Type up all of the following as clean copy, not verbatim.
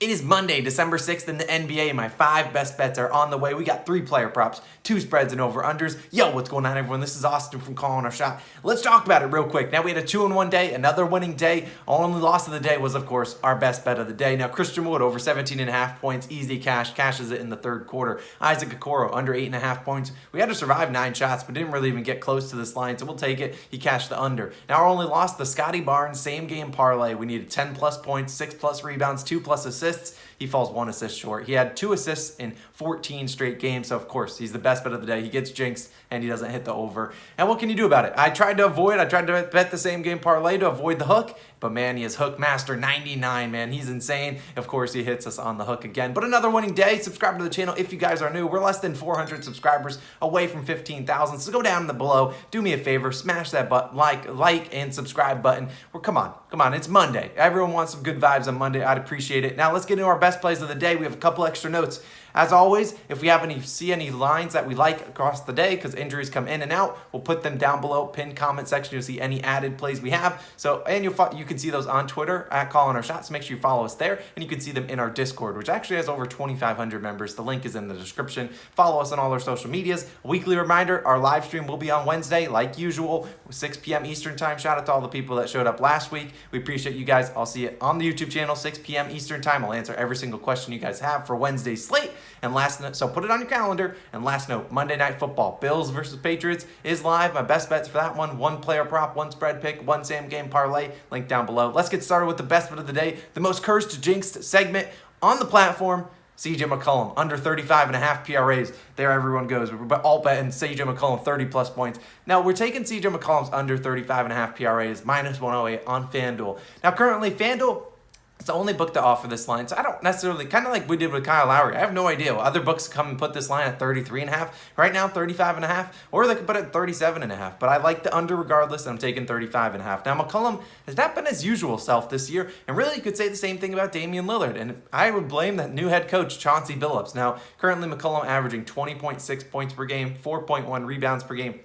It is Monday, December 6th in the NBA. My 5 best bets are on the way. We got 3 player props, 2 spreads and over-unders. Yo, what's going on, everyone? This is Austin from Calling Our Shot. Let's talk about it real quick. Now, we had a 2-1 day, another winning day. Only loss of the day was, of course, our best bet of the day. Now, Christian Wood over 17.5 points, easy cash, cashes it in the third quarter. Isaac Okoro under 8.5 points. We had to survive 9 shots, but didn't really even get close to this line, so we'll take it. He cashed the under. Now, our only loss, the Scotty Barnes same game parlay. We needed 10+ points, 6+ rebounds, 2+ assists. He falls 1 assist short. He had 2 assists in 14 straight games, so of course, he's the best bet of the day. He gets jinxed, and he doesn't hit the over. And what can you do about it? I tried to bet the same game parlay to avoid the hook, but man, he is hook master 99, man. He's insane. Of course, he hits us on the hook again. But another winning day. Subscribe to the channel if you guys are new. We're less than 400 subscribers away from 15,000, so go down in the below. Do me a favor, smash that button, like and subscribe button. Come on, it's Monday. Everyone wants some good vibes on Monday. I'd appreciate it. Now, let's get into our best plays of the day. We have a couple extra notes. As always, if we see any lines that we like across the day, because injuries come in and out, we'll put them down below, pinned comment section. You'll see any added plays we have. So, and you can see those on Twitter at Calling Our Shots. Make sure you follow us there, and you can see them in our Discord, which actually has over 2,500 members. The link is in the description. Follow us on all our social medias. A weekly reminder, our live stream will be on Wednesday, like usual, 6 p.m. Eastern time. Shout out to all the people that showed up last week. We appreciate you guys. I'll see you on the YouTube channel, 6 p.m. Eastern time. I'll answer every single question you guys have for Wednesday's slate. And last note, so put it on your calendar. And last note, Monday Night Football, Bills versus Patriots is live. My best bets for that one player prop, 1 spread pick, 1 same game parlay, link down below. Let's get started with the best bet of the day, the most cursed jinxed segment on the platform. CJ McCollum, under 35.5 PRAs. There everyone goes. We're all betting CJ McCollum 30+ points. Now, we're taking CJ McCollum's under 35.5 PRAs, -108 on FanDuel. Now, currently, FanDuel, it's the only book to offer this line, so I don't necessarily, kind of like we did with Kyle Lowry, I have no idea. Other books come and put this line at 33.5. Right now, 35.5, or they could put it at 37.5. But I like the under regardless, and I'm taking 35.5. Now, McCollum has not been his usual self this year, and really you could say the same thing about Damian Lillard. And I would blame that new head coach, Chauncey Billups. Now, currently McCollum averaging 20.6 points per game, 4.1 rebounds per game,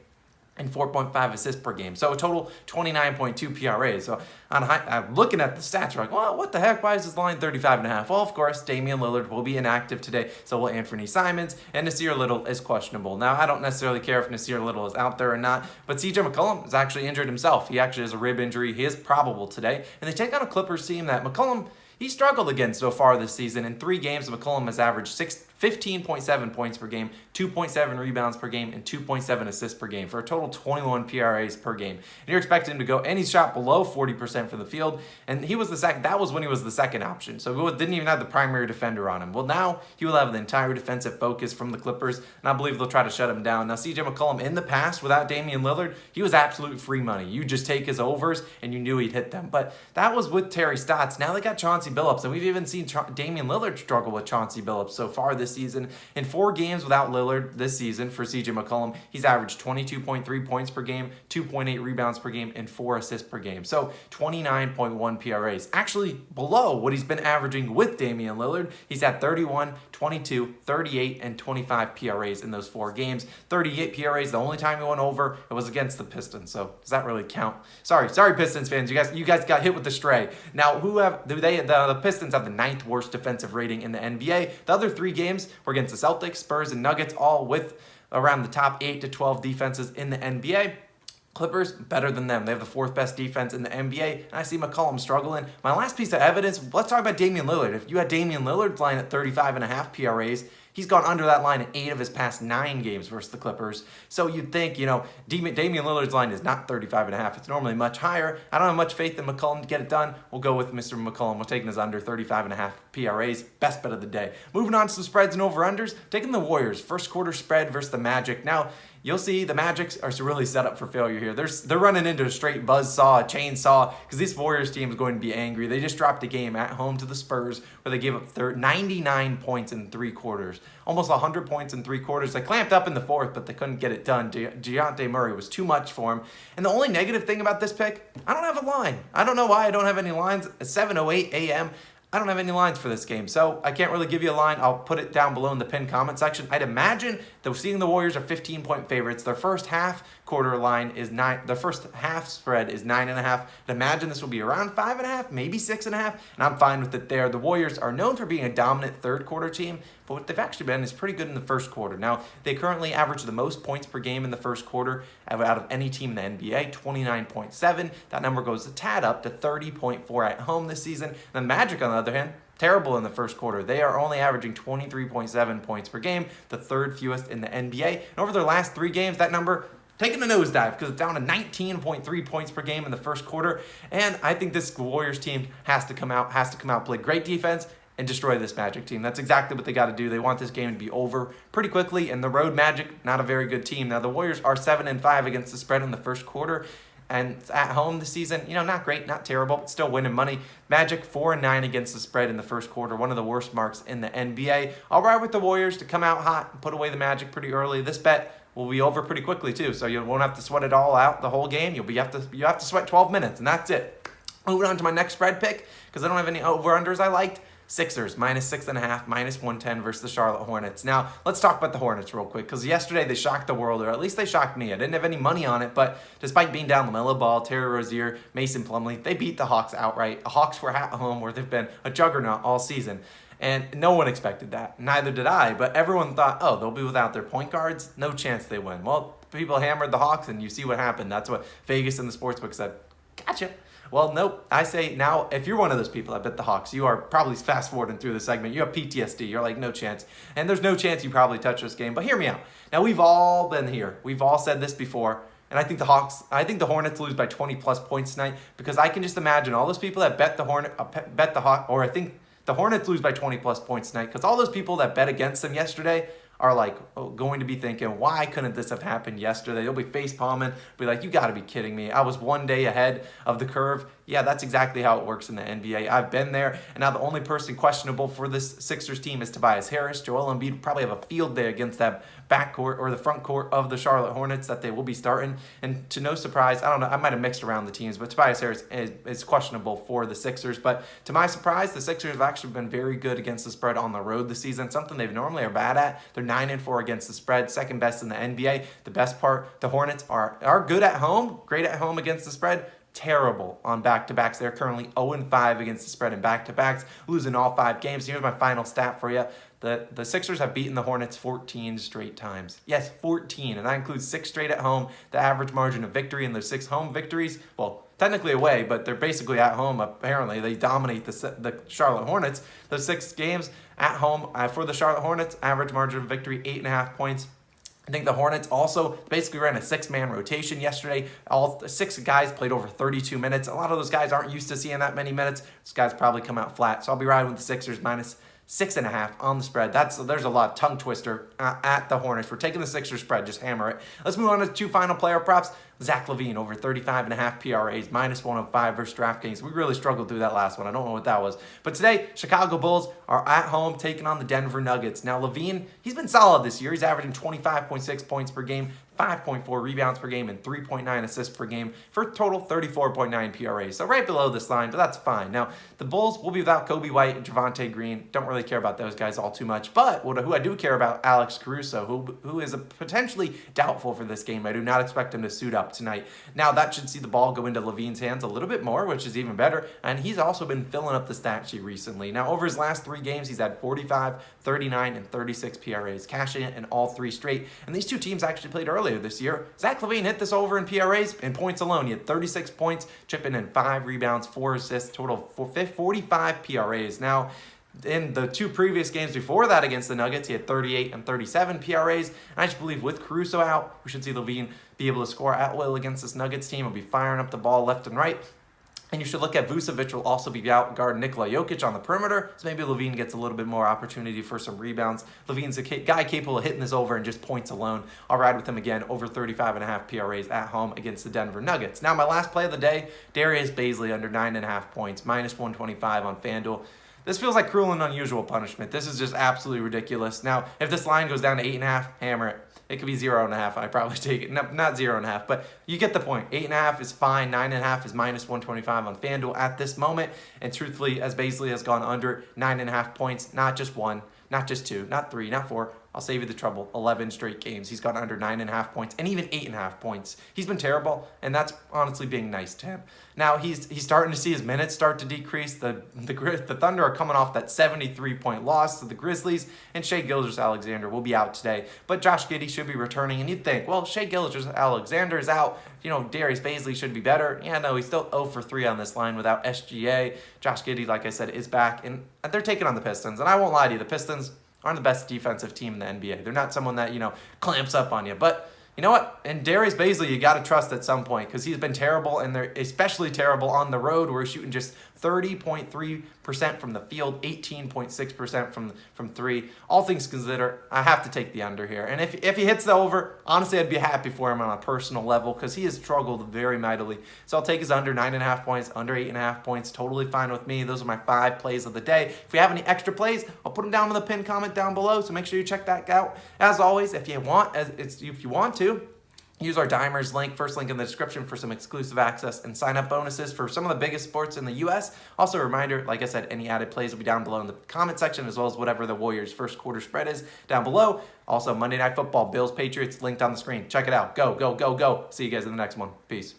and 4.5 assists per game. So a total 29.2 PRA. So I'm looking at the stats, we're like, well, what the heck? Why is this line 35.5? Well, of course, Damian Lillard will be inactive today. So will Anthony Simons, and Nasir Little is questionable. Now, I don't necessarily care if Nasir Little is out there or not, but CJ McCollum is actually injured himself. He actually has a rib injury. He is probable today. And they take on a Clippers team that McCollum, he struggled against so far this season. In 3 games, McCollum has averaged 15.7 points per game, 2.7 rebounds per game, and 2.7 assists per game for a total 21 PRAs per game. And you're expecting him to go, and he shot below 40% for the field, and he was the second. That was when he was the second option, so he didn't even have the primary defender on him. Well, now he will have the entire defensive focus from the Clippers, and I believe they'll try to shut him down. Now, CJ McCollum in the past, without Damian Lillard, he was absolute free money. You just take his overs, and you knew he'd hit them. But that was with Terry Stotts. Now they got Chauncey Billups, and we've even seen Damian Lillard struggle with Chauncey Billups so far this season. In 4 games without Lillard this season for CJ McCollum, he's averaged 22.3 points per game, 2.8 rebounds per game, and 4 assists per game. So 29.1 PRAs. Actually below what he's been averaging with Damian Lillard. He's had 31, 22, 38, and 25 PRAs in those 4 games. 38 PRAs, the only time he went over, it was against the Pistons. So does that really count? Sorry Pistons fans. You guys got hit with the stray. Now, the Pistons have the 9th worst defensive rating in the NBA. The other 3 games were against the Celtics, Spurs, and Nuggets, all with around the top 8 to 12 defenses in the NBA. Clippers, better than them. They have the 4th best defense in the NBA, and I see McCollum struggling. My last piece of evidence, let's talk about Damian Lillard. If you had Damian Lillard's line at 35.5 PRAs, he's gone under that line in 8 of his past 9 games versus the Clippers. So you'd think, Damian Lillard's line is not 35.5. It's normally much higher. I don't have much faith in McCollum to get it done. We'll go with Mr. McCollum. We're taking his under 35.5 PRAs. Best bet of the day. Moving on to some spreads and over-unders. Taking the Warriors. First quarter spread versus the Magic. Now, you'll see the Magic are really set up for failure here. They're running into a straight buzzsaw, a chainsaw, because this Warriors team is going to be angry. They just dropped a game at home to the Spurs where they gave up 99 points in 3 quarters. Almost 100 points in 3 quarters. They clamped up in the 4th, but they couldn't get it done. Dejounte Murray was too much for him. And the only negative thing about this pick, I don't have a line. I don't know why I don't have any lines. At 7:08 a.m., I don't have any lines for this game, so I can't really give you a line. I'll put it down below in the pinned comment section. I'd imagine that seeing the Warriors are 15-point favorites. Their first half quarter line is 9. The first half spread is 9.5. I'd imagine this will be around 5.5, maybe 6.5, and I'm fine with it there. The Warriors are known for being a dominant third quarter team, but what they've actually been is pretty good in the first quarter. Now, they currently average the most points per game in the first quarter out of any team in the NBA, 29.7. That number goes a tad up to 30.4 at home this season. The Magic, on the other hand, terrible in the first quarter. They are only averaging 23.7 points per game, the third fewest in the NBA. And over their last 3 games, that number taking a nosedive because it's down to 19.3 points per game in the first quarter. And I think this Warriors team has to come out, play great defense, and destroy this Magic team. That's exactly what they got to do. They want this game to be over pretty quickly. And the road Magic, not a very good team. Now, the Warriors are 7-5 against the spread in the first quarter. And at home this season, not great, not terrible, but still winning money. Magic 4-9 against the spread in the first quarter, one of the worst marks in the NBA. I'll ride with the Warriors to come out hot and put away the Magic pretty early. This bet will be over pretty quickly too, so you won't have to sweat it all out the whole game. You have to sweat 12 minutes, and that's it. Moving on to my next spread pick, because I don't have any over-unders I liked. Sixers, -6.5, -110 versus the Charlotte Hornets. Now, let's talk about the Hornets real quick, because yesterday they shocked the world, or at least they shocked me. I didn't have any money on it, but despite being down LaMelo Ball, Terry Rozier, Mason Plumlee, they beat the Hawks outright. The Hawks were at home where they've been a juggernaut all season. And no one expected that. Neither did I, but everyone thought, oh, they'll be without their point guards. No chance they win. Well, people hammered the Hawks, and you see what happened. That's what Vegas and the sportsbook said. Gotcha. Well, nope. I say now, if you're one of those people that bet the Hawks, you are probably fast-forwarding through the segment. You have PTSD. You're like, no chance. And there's no chance you probably touch this game. But hear me out. Now, we've all been here. We've all said this before. And I think the Hornets lose by 20-plus points tonight, because I can just imagine all those people that bet the Hawks, or I think the Hornets lose by 20-plus points tonight, because all those people that bet against them yesterday are like going to be thinking, why couldn't this have happened yesterday? They'll be face palming, be like, you got to be kidding me. I was one day ahead of the curve. Yeah, that's exactly how it works in the NBA. I've been there, and now the only person questionable for this Sixers team is Tobias Harris. Joel Embiid will probably have a field day against that backcourt or the front court of the Charlotte Hornets that they will be starting. And to no surprise, I don't know, I might have mixed around the teams, but Tobias Harris is questionable for the Sixers. But to my surprise, the Sixers have actually been very good against the spread on the road this season, something they normally are bad at. They're 9-4 against the spread, second best in the NBA. The best part, the Hornets are good at home, great at home against the spread, terrible on back-to-backs. They're currently 0-5 against the spread in back-to-backs, losing all 5 games. Here's my final stat for you. The Sixers have beaten the Hornets 14 straight times. Yes, 14, and that includes 6 straight at home. The average margin of victory in those 6 home victories, well, technically away, but they're basically at home. Apparently, they dominate the Charlotte Hornets. Those 6 games at home for the Charlotte Hornets, average margin of victory 8.5 points. I think the Hornets also basically ran a 6-man rotation yesterday. All 6 guys played over 32 minutes. A lot of those guys aren't used to seeing that many minutes. Those guys probably come out flat. So I'll be riding with the Sixers -6.5 on the spread. There's a lot of tongue twister at the Hornets. We're taking the Sixers spread. Just hammer it. Let's move on to 2 final player props. Zach LaVine over 35.5 PRAs, -105 versus DraftKings. We really struggled through that last one. I don't know what that was. But today, Chicago Bulls are at home taking on the Denver Nuggets. Now, LaVine, he's been solid this year. He's averaging 25.6 points per game, 5.4 rebounds per game, and 3.9 assists per game for a total 34.9 PRAs. So right below this line, but that's fine. Now, the Bulls will be without Kobe White and Javonte Green. Don't really care about those guys all too much. But who I do care about, Alex Caruso, who is potentially doubtful for this game. I do not expect him to suit up tonight. Now, that should see the ball go into LaVine's hands a little bit more, which is even better. And he's also been filling up the stat sheet recently. Now, over his last 3 games, he's had 45, 39, and 36 PRAs, cashing it in all 3 straight. And these 2 teams actually played earlier this year. Zach LaVine hit this over in PRAs in points alone. He had 36 points, chipping in 5 rebounds, 4 assists, total 45 PRAs. Now, in the 2 previous games before that against the Nuggets, he had 38 and 37 PRAs. And I just believe with Caruso out, we should see LaVine be able to score at will against this Nuggets team. He'll be firing up the ball left and right. And you should look at Vucevic will also be out guarding Nikola Jokic on the perimeter. So maybe LaVine gets a little bit more opportunity for some rebounds. LaVine's a guy capable of hitting this over in just points alone. I'll ride with him again over 35.5 PRAs at home against the Denver Nuggets. Now, my last play of the day, Darius Bazley under 9.5 points, -125 on FanDuel. This feels like cruel and unusual punishment. This is just absolutely ridiculous. Now, if this line goes down to 8.5, hammer it. It could be 0.5. I'd probably take it. No, not 0.5, but you get the point. 8.5 is fine. 9.5 is minus 125 on FanDuel at this moment. And truthfully, as Baisley has gone under 9.5 points, not just one, not just two, not three, not four. I'll save you the trouble. 11 straight games. He's gone under 9.5 points and even 8.5 points. He's been terrible, and that's honestly being nice to him. Now he's starting to see his minutes start to decrease. The Thunder are coming off that 73-point loss to the Grizzlies, and Shai Gilgeous-Alexander will be out today. But Josh Giddey should be returning, and you'd think, well, Shai Gilgeous-Alexander is out. You know, Darius Baisley should be better. Yeah, no, he's still 0 for 3 on this line without SGA. Josh Giddey, like I said, is back, and they're taking on the Pistons. And I won't lie to you, the Pistons aren't the best defensive team in the NBA. They're not someone that, clamps up on you. But you know what? And Darius Baisley, you got to trust at some point because he's been terrible, and they're especially terrible on the road where he's shooting just 30.3% from the field, 18.6% from three. All things considered, I have to take the under here. And if he hits the over, honestly, I'd be happy for him on a personal level because he has struggled very mightily. So I'll take his under 9.5 points, under 8.5 points. Totally fine with me. Those are my 5 plays of the day. If you have any extra plays, I'll put them down in the pinned comment down below. So make sure you check that out. As always, if you want to, use our Dimers link, first link in the description for some exclusive access and sign-up bonuses for some of the biggest sports in the U.S. Also, a reminder, like I said, any added plays will be down below in the comment section, as well as whatever the Warriors' first quarter spread is down below. Also, Monday Night Football, Bills, Patriots, linked on the screen. Check it out. Go, go, go, go. See you guys in the next one. Peace.